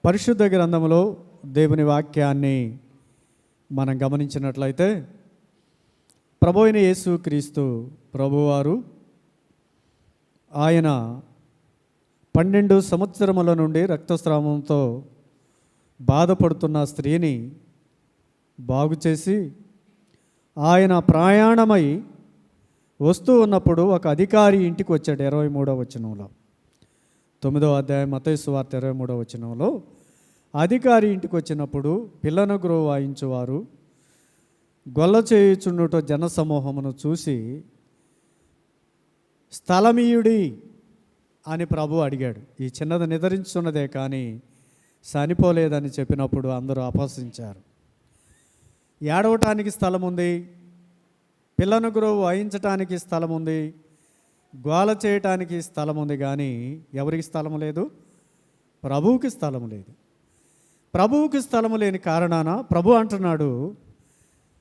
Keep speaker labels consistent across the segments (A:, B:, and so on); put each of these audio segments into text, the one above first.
A: పరిశుద్ధ గ్రంథంలో దేవుని వాక్యాన్ని మనం గమనించినట్లయితే ప్రభువైన యేసు క్రీస్తు ప్రభువారు ఆయన 12 సంవత్సరముల నుండి రక్తస్రావంతో బాధపడుతున్న స్త్రీని బాగు చేసి ఆయన ప్రయాణమై వస్తూ ఉన్నప్పుడు ఒక అధికారి ఇంటికి వచ్చాడు. 23వ వచనంలో, 9వ అధ్యాయం మత్తయి సువార్త 23వ వచనంలో అధికారి ఇంటికి వచ్చినప్పుడు పిల్లను గ్రోవ వాయించువారు గొల్ల చేయుచుండుట జన సమూహమును చూసి స్థలమీయుడి అని ప్రభు అడిగాడు. ఈ చిన్నది నిద్రించున్నదే కానీ చనిపోలేదని చెప్పినప్పుడు అందరూ అపహసించారు. ఏడవటానికి స్థలం ఉంది, పిల్లను గ్రోవ వాయించటానికి స్థలం ఉంది, గోల చేయటానికి స్థలం ఉంది, కానీ ఎవరికి స్థలం లేదు? ప్రభువుకి స్థలం లేదు. ప్రభువుకి స్థలము లేని కారణాన ప్రభు అంటున్నాడు,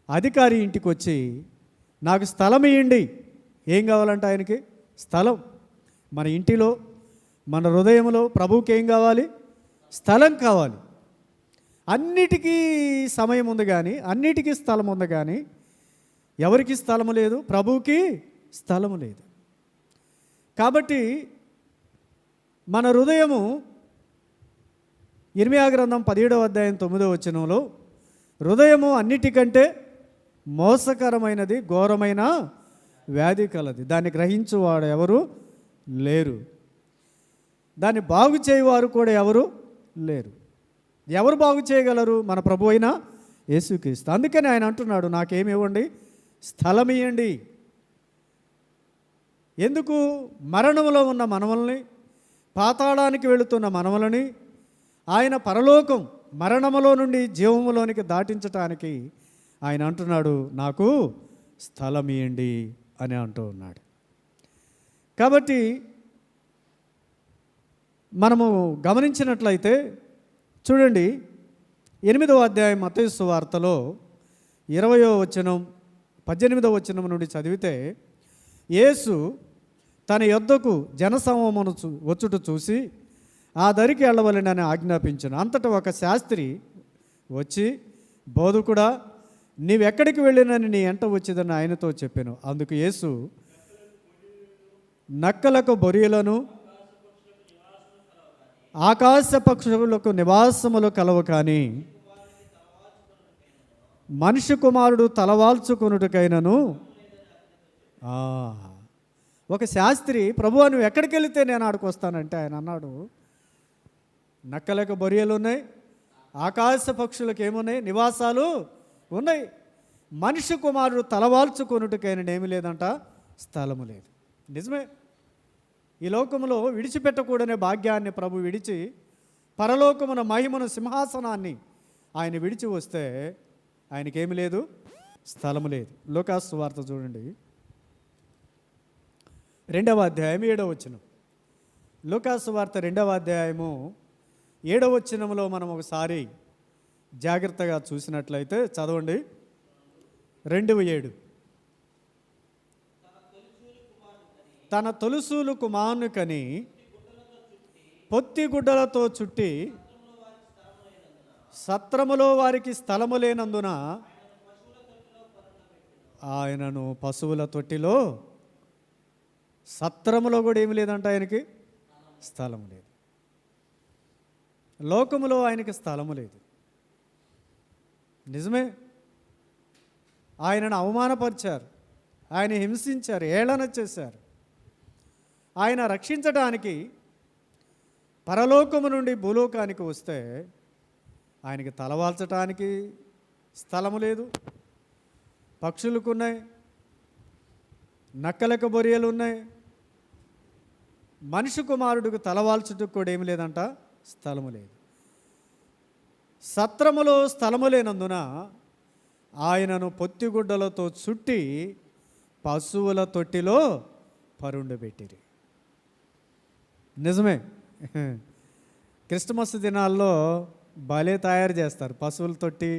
A: అధికారి ఇంటికి వచ్చి నాకు స్థలం ఇవ్వండి. ఏం కావాలంటే ఆయనకి స్థలం. మన ఇంటిలో, మన హృదయంలో ప్రభువుకి ఏం కావాలి? స్థలం కావాలి. అన్నిటికీ సమయం ఉంది కానీ, అన్నిటికీ స్థలం ఉంది కానీ ఎవరికి స్థలము లేదు? ప్రభువుకి స్థలము లేదు. కాబట్టి మన హృదయము ఇర్మియా గ్రంథం 17వ అధ్యాయం 9వ వచనంలో హృదయము అన్నిటికంటే మోసకరమైనది, ఘోరమైన వ్యాధి కలది, దాన్ని గ్రహించువాడు ఎవరు లేరు, దాన్ని బాగు చేయవారు కూడా ఎవరు లేరు. ఎవరు బాగు చేయగలరు? మన ప్రభు అయిన యేసుక్రీస్తు. అందుకని ఆయన అంటున్నాడు, నాకేమివ్వండి? స్థలం ఇవ్వండి. ఎందుకు? మరణంలో ఉన్న మనవల్ని, పాతాళానికి వెళుతున్న మనవలని ఆయన పరలోకం, మరణములో నుండి జీవములోనికి దాటించటానికి ఆయన అంటున్నాడు, నాకు స్థలం ఇవ్వండి అని అంటూ ఉన్నాడు. కాబట్టి మనము గమనించినట్లయితే చూడండి, 8వ అధ్యాయం మత్తయి సువార్తలో 20వ వచనం 18వ వచనం నుండి చదివితే, యేసు తన యొద్దకు జనసమూహమును వచ్చుట చూసి ఆ దరికి వెళ్ళవలెనని ఆజ్ఞాపించను. అంతటా ఒక శాస్త్రి వచ్చి, బోధకుడా, నీవెక్కడికి వెళ్ళినని నీ ఎంట వచ్చిందని ఆయనతో చెప్పాను. అందుకు యేసు, నక్కలకు బొరియలను ఆకాశ పక్షులకు నివాసములు కలవు, కానీ మనిషి కుమారుడు తలవాల్చుకొనుటకైనను. ఒక శాస్త్రి, ప్రభువా నువ్వు ఎక్కడికి వెళితే నేను ఆడికి వస్తానంటే ఆయన అన్నాడు, నక్కలకు బొరియలు ఉన్నాయి, ఆకాశ పక్షులకు ఏమున్నాయి? నివాసాలు ఉన్నాయి. మనిషి కుమారుడు తలవాల్చుకొనుటకైనా ఏమి లేదంట, స్థలము లేదు. నిజమే. ఈ లోకములో విడిచిపెట్టకూడనే భాగ్యాన్ని ప్రభు విడిచి పరలోకమున మహిమను సింహాసనాన్ని ఆయన విడిచి వస్తే ఆయనకేమి లేదు? స్థలము లేదు. లూకాసు సువార్త చూడండి, 2వ అధ్యాయం 7వ వచనం. లూకాసు సువార్త 2వ అధ్యాయము 7వ వచనంలో మనం ఒకసారి జాగ్రత్తగా చూసినట్లయితే చదవండి. 2:7. తన తొలుసూలు కుమారునికని పొత్తి గుడ్డలతో చుట్టి సత్రములో వారికి స్థలము లేనందున ఆయనను పశువుల తొట్టిలో, సత్రములో కూడా ఏమి లేదంట, ఆయనకి స్థలము లేదు. లోకములో ఆయనకి స్థలము లేదు. నిజమే. ఆయనను అవమానపరిచారు, ఆయన హింసించారు, ఏళన చేశారు. ఆయన రక్షించడానికి పరలోకము నుండి భూలోకానికి వస్తే ఆయనకి తలవాల్చటానికి స్థలము లేదు. పక్షులకు ఉన్నాయి, నక్కలకు బొరియలు ఉన్నాయి. మనిషి కుమారుడికి తలవాల్చుటకు కూడా ఏమి లేదంట, స్థలము లేదు. సత్రములో స్థలము లేనందున ఆయనను పొత్తిగుడ్డలతో చుట్టి పశువుల తొట్టిలో పరుండబెట్టిరి. నిజమే. క్రిస్మస్ దినాల్లో భలే తయారు చేస్తారు పశువుల తొట్టి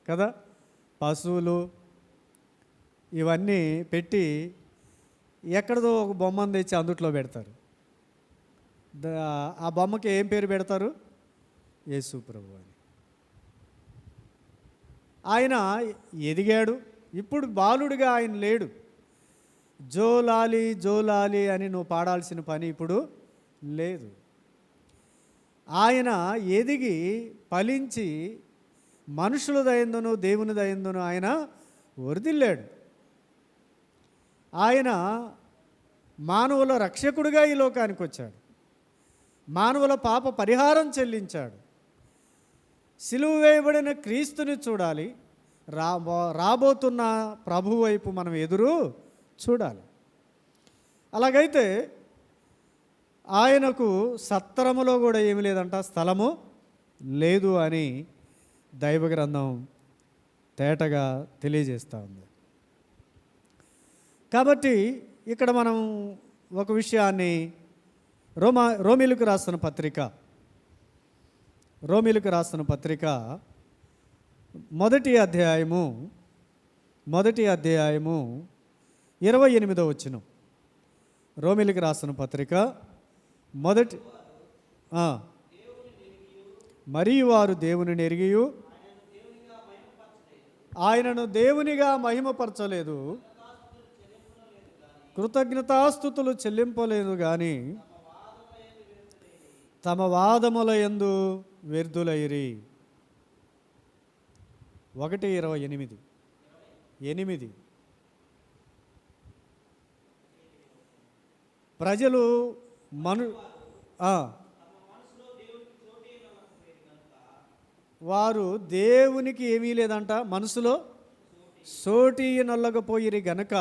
A: కదా. పశువులు ఇవన్నీ పెట్టి ఎక్కడదో ఒక బొమ్మను తెచ్చి అందుట్లో పెడతారు. ఆ బొమ్మకి ఏం పేరు పెడతారు? యేసు ప్రభు అని. ఆయన ఎదిగాడు, ఇప్పుడు బాలుడిగా ఆయన లేడు. జోలాలి జోలాలి అని నువ్వు పాడాల్సిన పని ఇప్పుడు లేదు. ఆయన ఎదిగి ఫలించి మనుషుల దయందును దేవుని దయందును ఆయన వర్ధిల్లాడు. ఆయన మానవుల రక్షకుడిగా ఈ లోకానికి వచ్చాడు. మానవుల పాప పరిహారం చెల్లించాడు. సిలువ వేయబడిన క్రీస్తుని చూడాలి, రాబోతున్న ప్రభు వైపు మనం ఎదురు చూడాలి. అలాగైతే ఆయనకు సత్రములో కూడా ఏమి లేదంట, స్థలము లేదు అని దైవ గ్రంథం తేటగా తెలియజేస్తూ ఉంది. కాబట్టి ఇక్కడ మనం ఒక విషయాన్ని రోమీలకు రాసిన పత్రిక మొదటి అధ్యాయము 28వ వచనం. రోమీలకు రాసిన పత్రిక మొదటి మరియు వారు దేవుని ఎరిగియు ఆయనను దేవునిగా మహిమపరచలేదు, కృతజ్ఞతాస్తుతులు చెల్లింపలేదు కానీ తమ వాదముల యందు వ్యర్థులైరి. 1:28 ప్రజలు వారు దేవునికి ఏమీ లేదంట, మనసులో సోటి నొల్లకపోయిరి గనక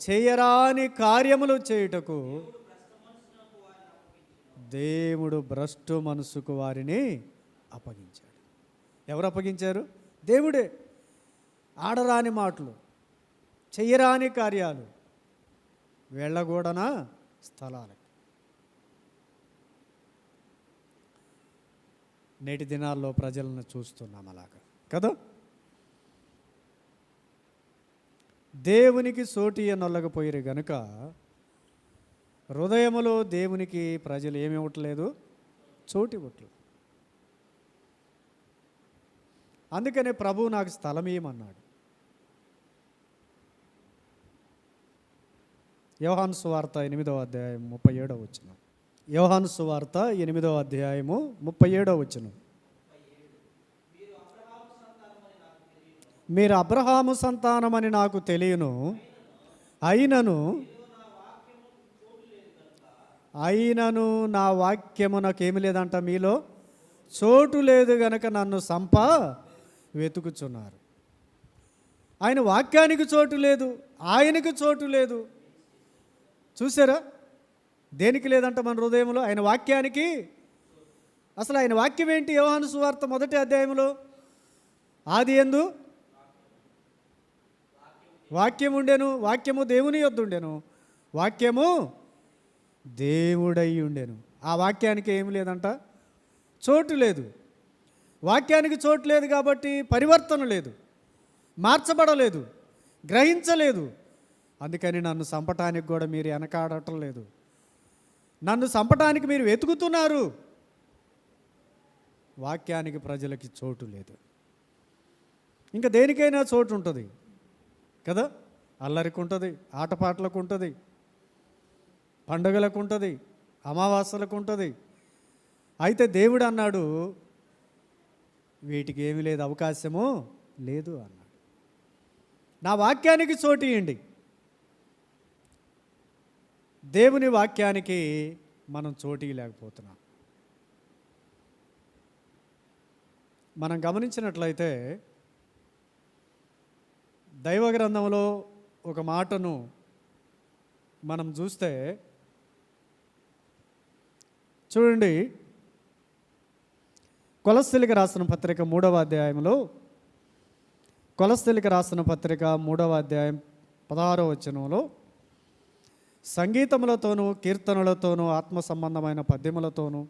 A: చేయరాని కార్యములు చేయుటకు దేవుడు భ్రష్టు మనసుకు వారిని అప్పగించాడు. ఎవరు అప్పగించారు? దేవుడే. ఆడరాని మాటలు, చెయ్యరాని కార్యాలు, వెళ్ళగూడన స్థలాలకి. నేటి దినాల్లో ప్రజలను చూస్తున్నాం అలాగా కదా. దేవునికి సోటి నొల్లకపోయిరు గనుక హృదయములో దేవునికి ప్రజలు ఏమి ఇవ్వట్లేదు, చోటు ఇవ్వట్లేదు. అందుకనే ప్రభువు నాకు స్థలం ఇయ్యమన్నాడు. యోహాను సువార్త 8వ అధ్యాయం 37వ వచనం. యోహాను సువార్త 8వ అధ్యాయము 37వ వచనం. మీరు అబ్రహాము సంతానమని నాకు తెలియను, అయినను నా వాక్యము నాకేమి లేదంట, మీలో చోటు లేదు గనక నన్ను వెతుకుచున్నారు. ఆయన వాక్యానికి చోటు లేదు, ఆయనకు చోటు లేదు. చూసారా? దేనికి లేదంట మన హృదయంలో? ఆయన వాక్యానికి. అసలు ఆయన వాక్యం ఏంటి? యోహాను సువార్త 1వ అధ్యాయంలో ఆది యందు వాక్యం ఉండెను, వాక్యము దేవుని యొద్ద ఉండెను, వాక్యము దేవుడై ఉండెను. ఆ వాక్యానికి ఏమి లేదంట, చోటు లేదు. వాక్యానికి చోటు లేదు కాబట్టి పరివర్తన లేదు, మార్చబడలేదు, గ్రహించలేదు. అందుకని నన్ను చంపటానికి కూడా మీరు వెనకాడటం లేదు. నన్ను చంపటానికి మీరు వెతుకుతున్నారు. వాక్యానికి ప్రజలకి చోటు లేదు. ఇంకా దేనికైనా చోటు ఉంటుంది కదా. అల్లరికి ఉంటుంది, ఆటపాటలకు ఉంటుంది, పండుగలకు ఉంటుంది, అమావాస్యలకు ఉంటుంది. అయితే దేవుడు అన్నాడు, వీటికి ఏమీ లేదు, అవకాశము లేదు అన్నాడు. నా వాక్యానికి చోటు ఇవ్వండి. దేవుని వాక్యానికి మనం చోటు లేకపోతున్నాం. మనం గమనించినట్లయితే దైవ గ్రంథంలో ఒక మాటను మనం చూస్తే చూడండి. కొలస్సీలకు రాసిన పత్రిక 3వ అధ్యాయంలో, కొలస్సీలకు రాసిన పత్రిక 3వ అధ్యాయం 16వ వచనంలో, సంగీతములతోనూ కీర్తనలతోనూ ఆత్మ సంబంధమైన పద్యములతోనూ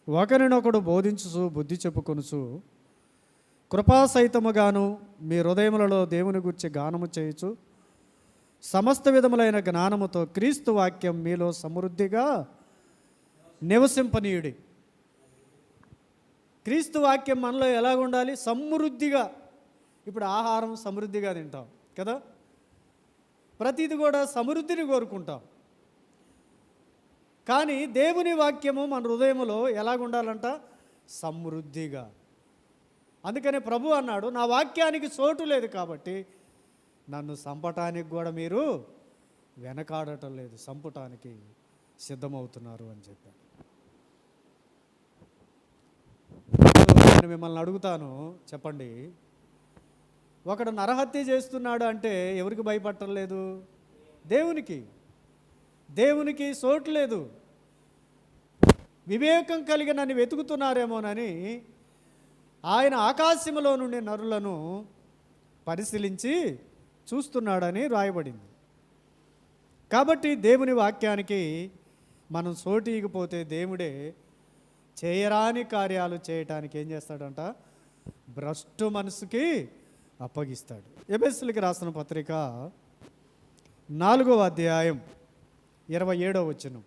A: ఒకరినొకడు బోధించుచు బుద్ధి చెప్పుకొనుచు కృపాసహితముగాను మీ హృదయములలో దేవుని గురించి గానము చేయుచు సమస్త విధములైన జ్ఞానముతో క్రీస్తు వాక్యం మీలో సమృద్ధిగా నివసింపనీయుడి. క్రీస్తు వాక్యం మనలో ఎలాగ ఉండాలి? సమృద్ధిగా. ఇప్పుడు ఆహారం సమృద్ధిగా తింటాం కదా, ప్రతిది కూడా సమృద్ధిని కోరుకుంటాం. కానీ దేవుని వాక్యము మన హృదయంలో ఎలాగుండాలంట? సమృద్ధిగా. అందుకనే ప్రభు అన్నాడు, నా వాక్యానికి చోటు లేదు కాబట్టి నన్ను చంపటానికి కూడా మీరు వెనకాడటం లేదు, చంపటానికి సిద్ధమవుతున్నారు అని చెప్పాడు. నేను మిమ్మల్ని అడుగుతాను, చెప్పండి, ఒకడు నరహత్య చేస్తున్నాడు అంటే ఎవరికి భయపడటం లేదు? దేవునికి. దేవునికి చోటు లేదు. వివేకం కలిగి నన్ను వెతుకుతున్నారేమోనని ఆయన ఆకాశంలో నుండి నరులను పరిశీలించి చూస్తున్నాడని రాయబడింది. కాబట్టి దేవుని వాక్యానికి మనం చోటీగిపోతే దేవుడే చేయరాని కార్యాలు చేయటానికి ఏం చేస్తాడంట? భ్రష్టు మనసుకి అప్పగిస్తాడు. ఎఫెసీయులకు రాసిన పత్రిక 4వ అధ్యాయం 27వ వచనం.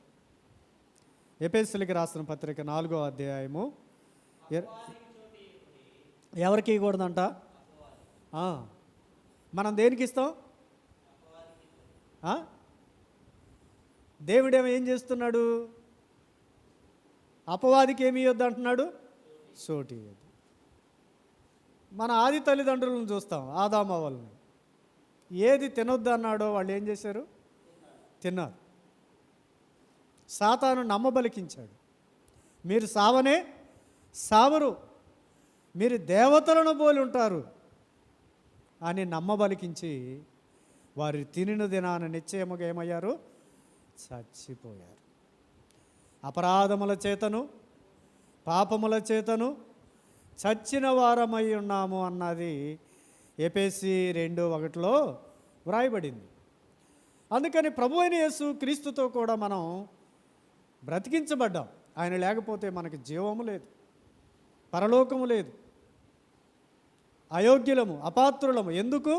A: ఎఫెసీయులకు రాసిన పత్రిక 4వ అధ్యాయము ఎవరికి ఇవ్వకూడదంట? మనం దేనికి ఇస్తాం? దేవుడేమో ఏం చేస్తున్నాడు? అపవాదికి ఏమి ఇవ్వద్దు అంటున్నాడు? చోటు ఇవ్వద్దు. మన ఆది తల్లిదండ్రులను చూస్తాం, ఆదాము వాళ్ళని. ఏది తినొద్దు అన్నాడో వాళ్ళు ఏం చేశారు? తిన్నారు. సాతాను నమ్మబలికించాడు, మీరు సావనే సావరు, మీరు దేవతలను పోలి ఉంటారు అని నమ్మబలికించి వారు తినిన దినాన నిశ్చయముగా ఏమయ్యారు? చచ్చిపోయారు. అపరాధముల చేతను పాపముల చేతను చచ్చిన వారమై ఉన్నాము అన్నది ఎఫెసీ 2:1 వ్రాయబడింది. అందుకని ప్రభు అయిన యేసు క్రీస్తుతో కూడా మనం బ్రతికించబడ్డాం. ఆయన లేకపోతే మనకి జీవము లేదు, పరలోకము లేదు. అయోగ్యులము, అపాత్రులము. ఎందుకు?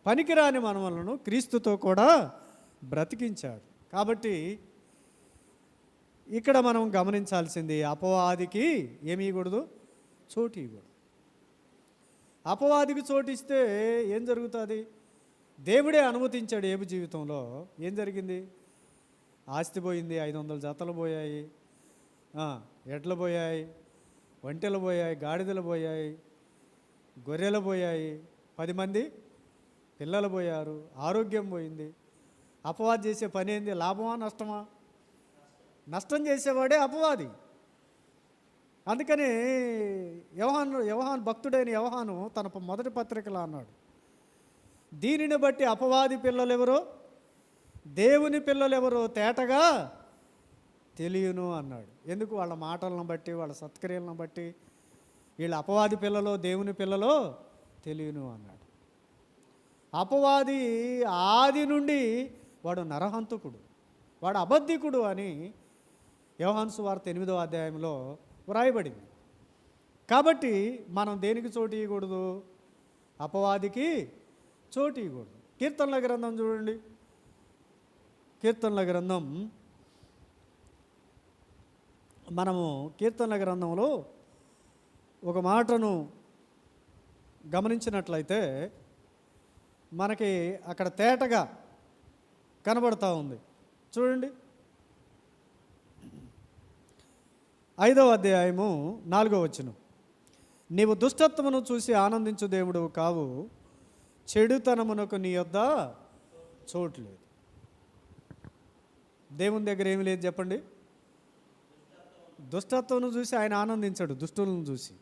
A: పనికిరాని మనలను క్రీస్తుతో కూడా బ్రతికించాడు. కాబట్టి ఇక్కడ మనం గమనించాల్సింది, అపవాదికి ఏమి ఇవ్వకూడదు? చోటు ఇవ్వకూడదు. అపవాదికి చోటిస్తే ఏం జరుగుతుంది? దేవుడే అనుమతించాడు. ఏబు జీవితంలో ఏం జరిగింది? ఆస్తి పోయింది, 500 జతలు పోయాయి, ఎడ్లు పోయాయి, ఒంటెలు పోయాయి, గాడిదలు పోయాయి, గొర్రెలు పోయాయి, 10 మంది పిల్లలు పోయారు, ఆరోగ్యం పోయింది. అపవాది చేసే పని ఏంది? లాభమా నష్టమా? నష్టం చేసేవాడే అపవాది. అందుకని యోహాను భక్తుడైన యోహాను తన మొదటి పత్రికలో అన్నాడు, దీనిని బట్టి అపవాది పిల్లలెవరో దేవుని పిల్లలెవరో తేటగా తెలియను అన్నాడు. ఎందుకు? వాళ్ళ మాటలను బట్టి, వాళ్ళ సత్క్రియలను బట్టి వీళ్ళ అపవాది పిల్లలో దేవుని పిల్లలో తెలియను అన్నాడు. అపవాది ఆది నుండి వాడు నరహంతకుడు, వాడు అబద్ధికుడు అని యోహాను సువార్త 8వ అధ్యాయంలో వ్రాయబడింది. కాబట్టి మనం దేనికి చోటు ఇవ్వకూడదు? అపవాదికి చోటు ఇవ్వకూడదు. కీర్తనల గ్రంథం చూడండి. కీర్తనల గ్రంథం, మనము కీర్తనల గ్రంథంలో ఒక మాటను గమనించినట్లయితే మనకి అక్కడ తేటగా కనబడుతూ ఉంది. చూడండి, 5వ అధ్యాయము 4వ వచనం. నీవు దుష్టత్వమును చూసి ఆనందించు దేవుడు కావు, చెడుతనమునకు నీ యొద్ద చోటు లేదు. దేవుని దగ్గర ఏమి లేదు చెప్పండి? దుష్టత్వమును చూసి ఆయన ఆనందించాడు, దుష్టులను చూసి.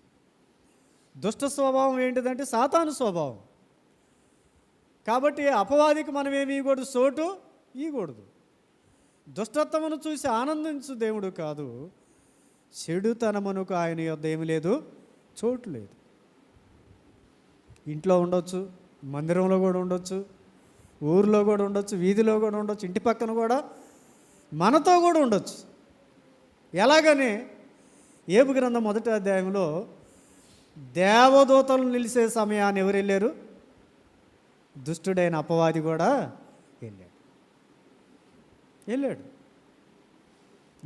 A: దుష్ట స్వభావం ఏంటిదంటే సాతాను స్వభావం. కాబట్టి అపవాదికి మనం ఏమి ఇవ్వకూడదు? చోటు ఇవ్వకూడదు. దుష్టత్వమును చూసి ఆనందించు దేవుడు కాదు, చెడుతనమునకు ఆయన యొద్ద ఏమి లేదు, చోటు లేదు. ఇంట్లో ఉండొచ్చు, మందిరంలో కూడా ఉండొచ్చు, ఊరిలో కూడా ఉండొచ్చు, వీధిలో కూడా ఉండొచ్చు, ఇంటి పక్కన కూడా మనతో కూడా ఉండొచ్చు. ఎలాగని ఏబు గ్రంథం 1వ అధ్యాయంలో దేవదూతలు నిలిచే సమయాన్ని ఎవరు వెళ్ళారు? దుష్టుడైన అపవాది కూడా వెళ్ళాడు.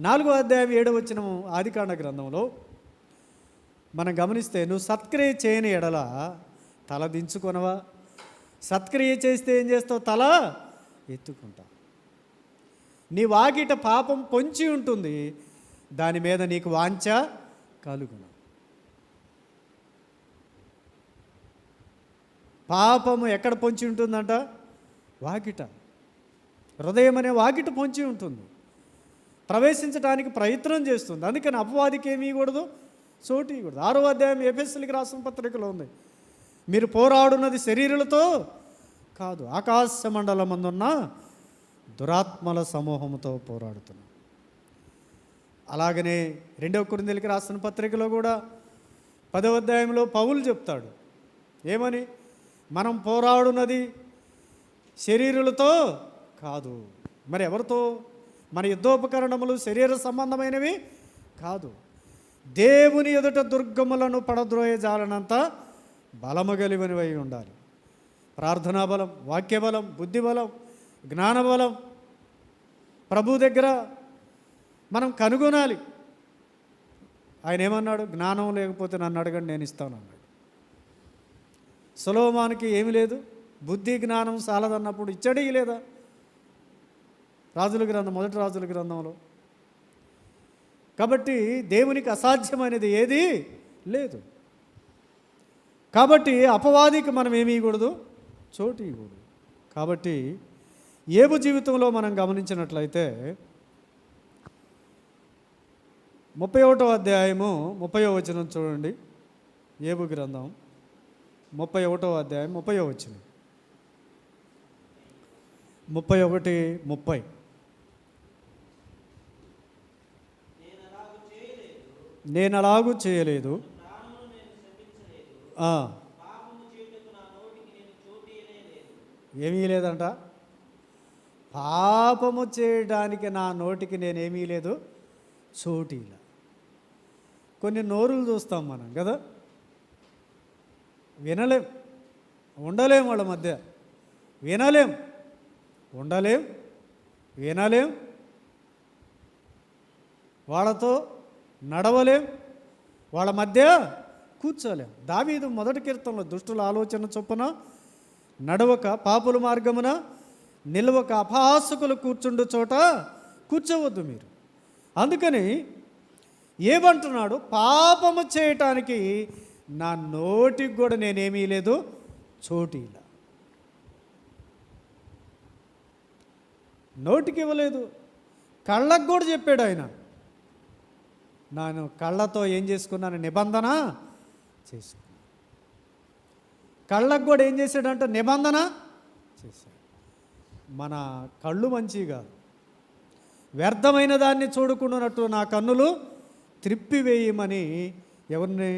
A: 4వ అధ్యాయం 7వ వచనం ఆదికాండ గ్రంథంలో మనం గమనిస్తే, నువ్వు సత్క్రియ చేయని ఎడల తల దించుకొనవా? సత్క్రియ చేస్తే ఏం చేస్తావు? తల ఎత్తుకుంటా. నీ వాకిట పాపం పొంచి ఉంటుంది, దాని మీద నీకు వాంఛ కలుగును. పాపము ఎక్కడ పొంచి ఉంటుందంట? వాకిట. హృదయం అనే వాకిట పొంచి ఉంటుంది, ప్రవేశించడానికి ప్రయత్నం చేస్తుంది. అందుకని అపవాదికి ఏమీ ఇవ్వకూడదు, చోటు ఇవ్వకూడదు. 6వ అధ్యాయం ఎఫెసీయులకు రాసిన పత్రికలో ఉంది, మీరు పోరాడున్నది శరీరులతో కాదు, ఆకాశ మండలమందున్న దురాత్మల సమూహంతో పోరాడుతున్నాం. అలాగనే 2వ కొరింథీయులకు రాసిన పత్రికలో కూడా 10వ అధ్యాయంలో పౌలు చెప్తాడు ఏమని, మనం పోరాడున్నది శరీరులతో కాదు. మరి ఎవరితో? మన యుద్ధోపకరణములు శరీర సంబంధమైనవి కాదు, దేవుని ఎదుట దుర్గములను పడద్రోయ జాలనంత బలము కలిగినవై ఉండాలి. ప్రార్థనా బలం, వాక్య బలం, బుద్ధి బలం, జ్ఞాన బలం ప్రభు దగ్గర మనం కనుగొనాలి. ఆయన ఏమన్నాడు? జ్ఞానం లేకపోతే నన్ను అడగండి, నేను ఇస్తాను అన్నాడు. సొలొమోనుకి ఏమీ లేదు, బుద్ధి జ్ఞానం చాలదన్నప్పుడు ఇచ్చడి లేదా? రాజుల గ్రంథం, మొదటి రాజుల గ్రంథంలో. కాబట్టి దేవునికి అసాధ్యమైనది ఏది లేదు. కాబట్టి అపవాదికి మనం ఏమీ ఇవ్వకూడదు, చోటు ఇవ్వకూడదు. కాబట్టి యోబు జీవితంలో మనం గమనించినట్లయితే 31వ అధ్యాయము 30వ వచనం చూడండి. యోబు గ్రంథం 31వ అధ్యాయం 30వ వచనం, 31:30. నేను అలాగూ చేయలేదు, ఏమీ లేదంట. పాపము చేయడానికి నా నోటికి నేనేమీ లేదు, చోటీల. కొన్ని నోరులు చూస్తాం మనం కదా, వినలేం, ఉండలేం, వాళ్ళ మధ్య వినలేం, ఉండలేం, వినలేం, వాళ్ళతో నడవలేం, వాళ్ళ మధ్య కూర్చోలేం. దావీదు మొదటి కీర్తనలో, దుష్టుల ఆలోచన చొప్పున నడవక, పాపుల మార్గమున నిలవక, అపహాసకులు కూర్చుండు చోట కూర్చోవద్దు మీరు. అందుకని ఏమంటున్నాడు? పాపము చేయటానికి నా నోటికి కూడా నేనేమీ లేదు, చోటీలా. నోటికి ఇవ్వలేదు, కళ్ళకు కూడా చెప్పాడు ఆయన. నేను కళ్ళతో ఏం చేసుకున్నాను? నిబంధన చేసుకున్నాను. కళ్ళకు కూడా ఏం చేశాడంటే నిబంధన చేశాడు. మన కళ్ళు మంచివి కాదు, వ్యర్థమైన దాన్ని చూడకుండానట్టు నా కన్నులు త్రిప్పివేయమని ఎవరిని?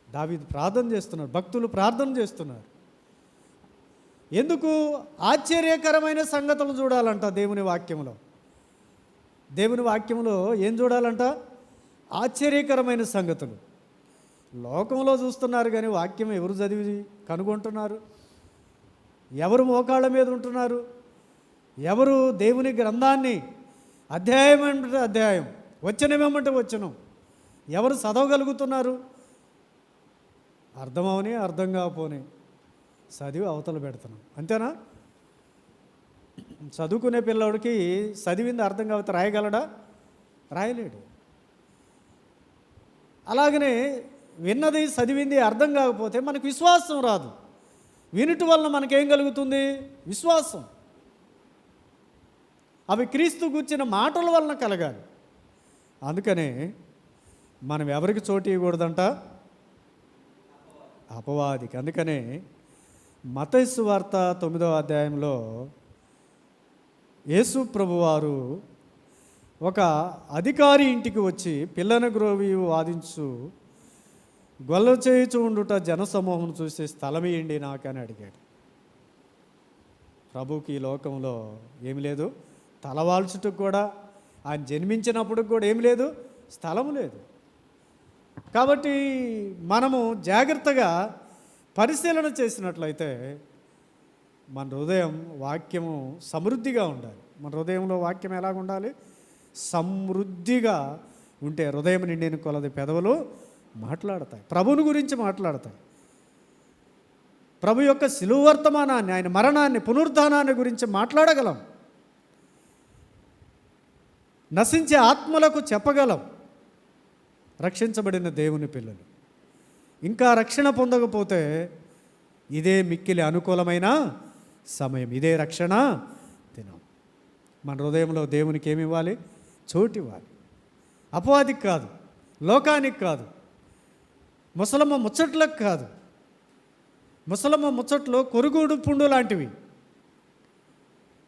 A: దావీదు ప్రార్థన చేస్తున్నారు, భక్తులు ప్రార్థన చేస్తున్నారు. ఎందుకు? ఆశ్చర్యకరమైన సంగతులు చూడాలంట దేవుని వాక్యంలో. దేవుని వాక్యంలో ఏం చూడాలంట? ఆశ్చర్యకరమైన సంగతులు. లోకంలో చూస్తున్నారు కానీ వాక్యం ఎవరు చదివి కనుగొంటున్నారు? ఎవరు మోకాళ్ళ మీద ఉంటున్నారు? ఎవరు దేవుని గ్రంథాన్ని అధ్యాయం అంటే అధ్యాయం, వచనమేమంటే వచనం ఎవరు చదవగలుగుతున్నారు? అర్థమవని, అర్థం కాకపోని చదివి అవతల పెడుతున్నాం, అంతేనా? చదువుకునే పిల్లవాడికి చదివింది అర్థం కాకపోతే రాయగలడా? రాయలేడు. అలాగనే విన్నది చదివింది అర్థం కాకపోతే మనకు విశ్వాసం రాదు. వినుట వలన మనకేం కలుగుతుంది? విశ్వాసం. అవి క్రీస్తు గూర్చిన మాటల వలన కలగాలి. అందుకనే మనం ఎవరికి చోటు ఇవ్వకూడదంట? అపవాదికి. అందుకనే మత్తయి సువార్త 9వ అధ్యాయంలో యేసు ప్రభువారు ఒక అధికారి ఇంటికి వచ్చి పిల్లను గ్రోవి వాదించు గొల్ల చేయుచు ఉండుట జనసమూహం చూసి స్థలమేయండి నాకని అడిగాడు. ప్రభుకి ఈ లోకంలో ఏమి లేదు, తలవాల్చుటకు కూడా, ఆయన జన్మించినప్పుడు కూడా ఏమి లేదు, స్థలము లేదు. కాబట్టి మనము జాగ్రత్తగా పరిశీలన చేసినట్లయితే మన హృదయం వాక్యము సమృద్ధిగా ఉండాలి. మన హృదయంలో వాక్యం ఎలాగ ఉండాలి? సమృద్ధిగా ఉంటే హృదయం నిండిన కొలది పెదవులు మాట్లాడతాయి, ప్రభువుని గురించి మాట్లాడతాయి. ప్రభు యొక్క శిలువ వర్తమానాన్ని, ఆయన మరణాన్ని, పునరుద్ధానాన్ని గురించి మాట్లాడగలం. నశించే ఆత్మలకు చెప్పగలం. రక్షించబడిన దేవుని పిల్లలు ఇంకా రక్షణ పొందకపోతే ఇదే మిక్కిలి అనుకూలమైన సమయం, ఇదే రక్షణ దినం. మన హృదయంలో దేవునికి ఏమి ఇవ్వాలి? చోటు ఇవ్వాలి. అపవాదికి కాదు, లోకానికి కాదు, ముసలమ్మ ముచ్చట్లకు కాదు. ముసలమ్మ ముచ్చట్లు కొరుగుడు పుండు లాంటివి,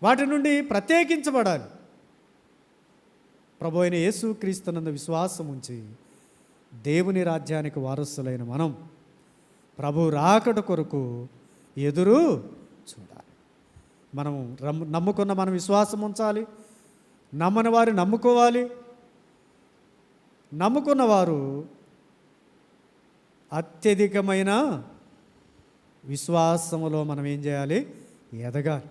A: వాటి నుండి ప్రత్యేకించబడాలి. ప్రభు అయిన యేసు క్రీస్తునందు విశ్వాసం ఉంచి దేవుని రాజ్యానికి వారసులైన మనం ప్రభు రాకడ కొరకు ఎదురు చూడాలి. మనం నమ్ముకున్న మనం విశ్వాసం ఉంచాలి, నమ్మని వారు నమ్ముకోవాలి. నమ్ముకున్న వారు అత్యధికమైన విశ్వాసములో మనం ఏం చేయాలి? ఎదగాలి.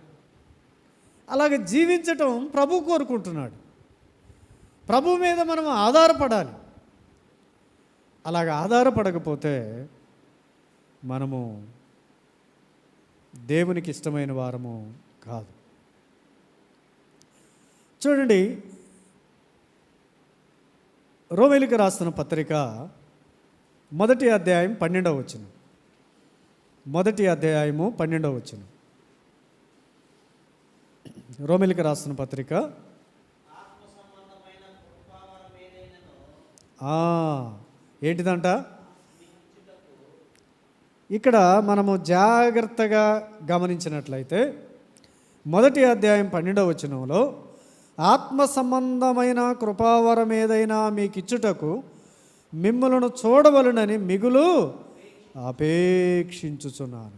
A: అలాగే జీవించటం ప్రభు కోరుకుంటున్నాడు. ప్రభు మీద మనం ఆధారపడాలి. అలాగ ఆధారపడకపోతే మనము దేవునికి ఇష్టమైన వారము కాదు. చూడండి, రోమేలుకు రాసిన పత్రిక 1వ అధ్యాయం 12వ వచనం. 1వ అధ్యాయము 12వ వచనం. రోమేలుకు రాసిన పత్రిక ఏంటిదంట? ఇక్కడ మనము జాగ్రత్తగా గమనించినట్లయితే 1వ అధ్యాయం 12వ వచనంలో ఆత్మ సంబంధమైన కృపావరం ఏదైనా మీకు ఇచ్చుటకు మిమ్మలను చూడవలనని మిగులు అపేక్షించుచున్నాను.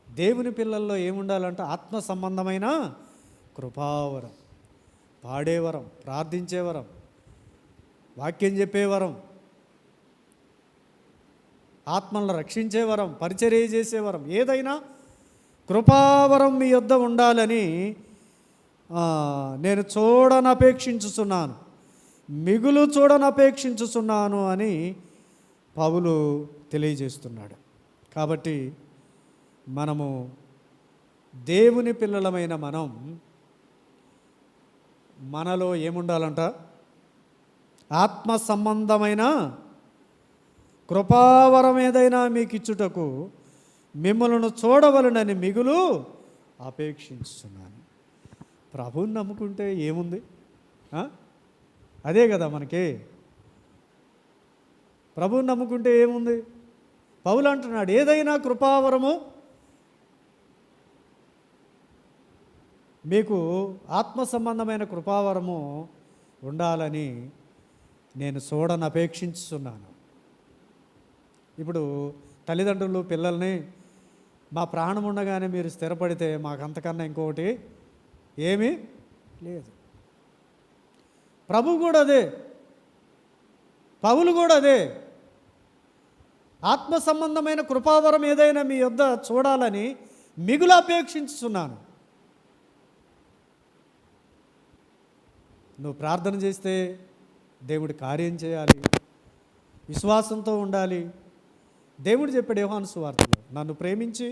A: దేవుని పిల్లల్లో ఏముండాలంటే ఆత్మ సంబంధమైన కృపావరం, పాడేవరం, ప్రార్థించేవరం, వాక్యం చెప్పేవరం, ఆత్మలను రక్షించేవరం, పరిచర్య చేసేవరం, ఏదైనా కృపావరం మీ యొద్ద ఉండాలని నేను చూడనపేక్షించుచున్నాను, మిగులు చూడనపేక్షించుచున్నాను అని పౌలు తెలియజేస్తున్నాడు. కాబట్టి మనము దేవుని పిల్లలమైన మనం మనలో ఏముండాలంట? ఆత్మ సంబంధమైన కృపావరం ఏదైనా మీకు ఇచ్చుటకు మిమ్మల్ని చూడవలనని మిగులు అపేక్షించుతున్నాను. ప్రభువుని నమ్ముకుంటే ఏముంది? అదే కదా మనకి. ప్రభువుని నమ్ముకుంటే ఏముంది? పౌలు అంటున్నాడు, ఏదైనా కృపావరము మీకు, ఆత్మ సంబంధమైన కృపావరము ఉండాలని నేను చూడనపేక్షించుతున్నాను. ఇప్పుడు తల్లిదండ్రులు పిల్లల్ని మా ప్రాణం ఉండగానే మీరు స్థిరపడితే మాకు అంతకన్నా ఇంకొకటి ఏమీ లేదు. ప్రభు కూడా అదే, పౌలు కూడా అదే. ఆత్మ సంబంధమైన కృపావరం ఏదైనా మీ యొద్ద చూడాలని మిగులు అపేక్షించుతున్నాను. నువ్వు ప్రార్థన చేస్తే దేవుడు కార్యం చేయాలి, విశ్వాసంతో ఉండాలి. దేవుడు చెప్పాడు యోహాను సువార్తలో, నన్ను ప్రేమించి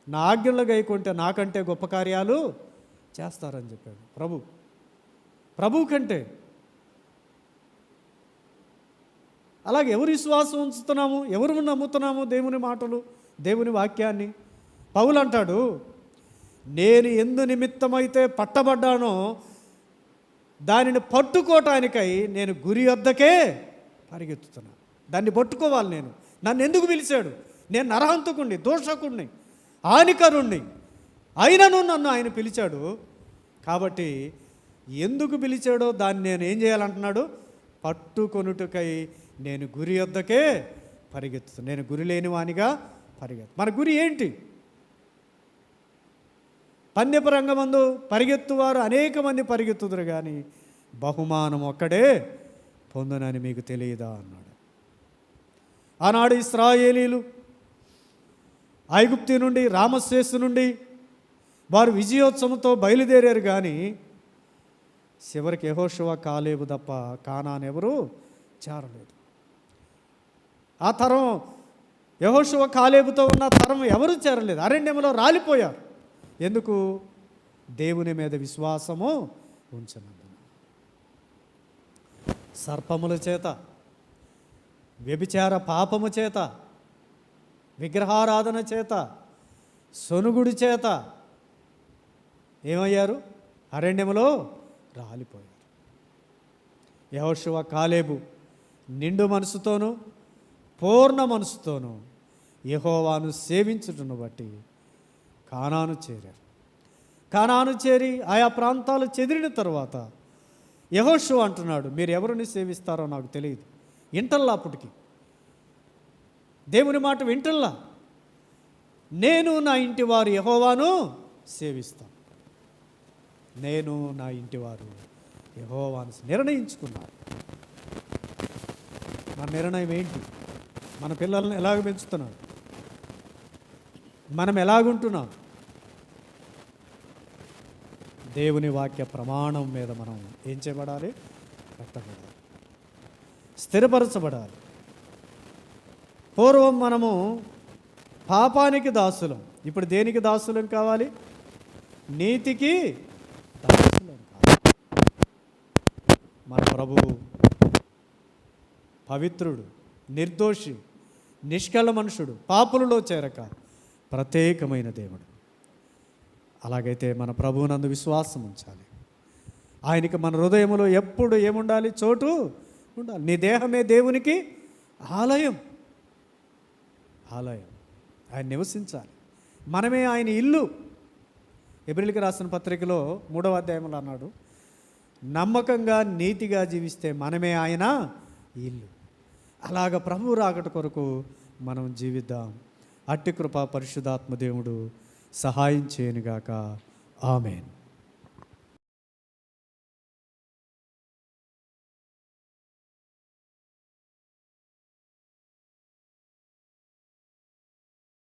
A: నా ఆజ్ఞలు గైకొంటే నాకంటే గొప్ప కార్యాలు చేస్తారని చెప్పాడు ప్రభు కంటే. అలాగే ఎవరు విశ్వాసం ఉంచుతున్నాము, ఎవరు నమ్ముతున్నాము దేవుని మాటలు, దేవుని వాక్యాన్ని? పౌలు అంటాడు, నేను ఎందు నిమిత్తమైతే పట్టబడ్డానో దానిని పట్టుకోవటానికై నేను గురి వద్దకే పరిగెత్తుతున్నాను. దాన్ని పట్టుకోవాలి. నన్ను ఎందుకు పిలిచాడు? నేను నరహంతకుణ్ణి, దోషకుణ్ణి, హానికరుణ్ణి, అయినను నన్ను ఆయన పిలిచాడు. కాబట్టి ఎందుకు పిలిచాడో దాన్ని నేను ఏం చేయాలంటున్నాడు? పట్టుకొనుటకై నేను గురి వద్దకే పరిగెత్తుతాను. నేను గురి లేని వానిగా పరిగెత్తు. మన గురి ఏంటి? పందెపు రంగమందు పరిగెత్తువారు అనేక మంది పరిగెత్తుదురు కానీ బహుమానం ఒక్కడే పొందునని మీకు తెలియదా అన్నాడు. ఆనాడు ఇశ్రాయేలీలు ఐగుప్తు నుండి, రామశేషు నుండి వారు విజయోత్సవంతో బయలుదేరారు. కానీ చివరికి యెహోషువ కాలేబు తప్ప కానాను ఎవరు చేరలేదు. ఆ తరం యెహోషువ కాలేబుతో ఉన్న తరం ఎవరు చేరలేదు, అరణ్యంలో రాలిపోయారు. ఎందుకు? దేవుని మీద విశ్వాసము ఉంచనందున. సర్పముల చేత, వ్యభిచార పాపము చేత, విగ్రహారాధన చేత, సొనుగుడి చేత ఏమయ్యారు? అరణ్యములో రాలిపోయారు. యెహోషువ కాలేబు నిండు మనసుతోనూ పూర్ణ మనసుతోనూ యెహోవాను సేవించుటను బట్టి కానాను చేరారు. కానాను చేరి ఆయా ప్రాంతాలు చెదిరిన తరువాత యెహోషువ అంటున్నాడు, మీరు ఎవరిని సేవిస్తారో నాకు తెలియదు. ఇంటల్లా అప్పటికి దేవుని మాట వింటల్లా, నేను నా ఇంటి వారు యెహోవాను సేవిస్తాను. నేను నా ఇంటి వారు యెహోవాను నిర్ణయించుకున్నాను. మన నిర్ణయం ఏంటి? మన పిల్లల్ని ఎలాగ పెంచుతున్నాం? మనం ఎలాగుంటున్నాం? దేవుని వాక్య ప్రమాణం మీద మనం ఏం చేయబడాలి? కట్టబడాలి, స్థిరపరచబడాలి. పూర్వం మనము పాపానికి దాసులం, ఇప్పుడు దేనికి దాసులం కావాలి? నీతికి దాసులం కావాలి. మన ప్రభువు పవిత్రుడు, నిర్దోషి, నిష్కళ మనుషుడు, పాపులలో చేరక ప్రత్యేకమైన దేవుడు. అలాగైతే మన ప్రభువునందు విశ్వాసం ఉంచాలి. ఆయనకి మన హృదయంలో ఎప్పుడు ఏముండాలి? చోటు ఉండాలి. నీ దేహమే దేవునికి ఆలయం. ఆయన నివసించాలి. మనమే ఆయన ఇల్లు. ఎబ్రిల్కి రాసిన పత్రికలో 3వ అధ్యాయంలో అన్నాడు, నమ్మకంగా నీతిగా జీవిస్తే మనమే ఆయన ఇల్లు. అలాగ ప్రభువు రాకట కొరకు మనం జీవిద్దాం. అట్టి కృప పరిశుద్ధాత్మ దేవుడు సహాయం చేయనుగాక. ఆమేన్.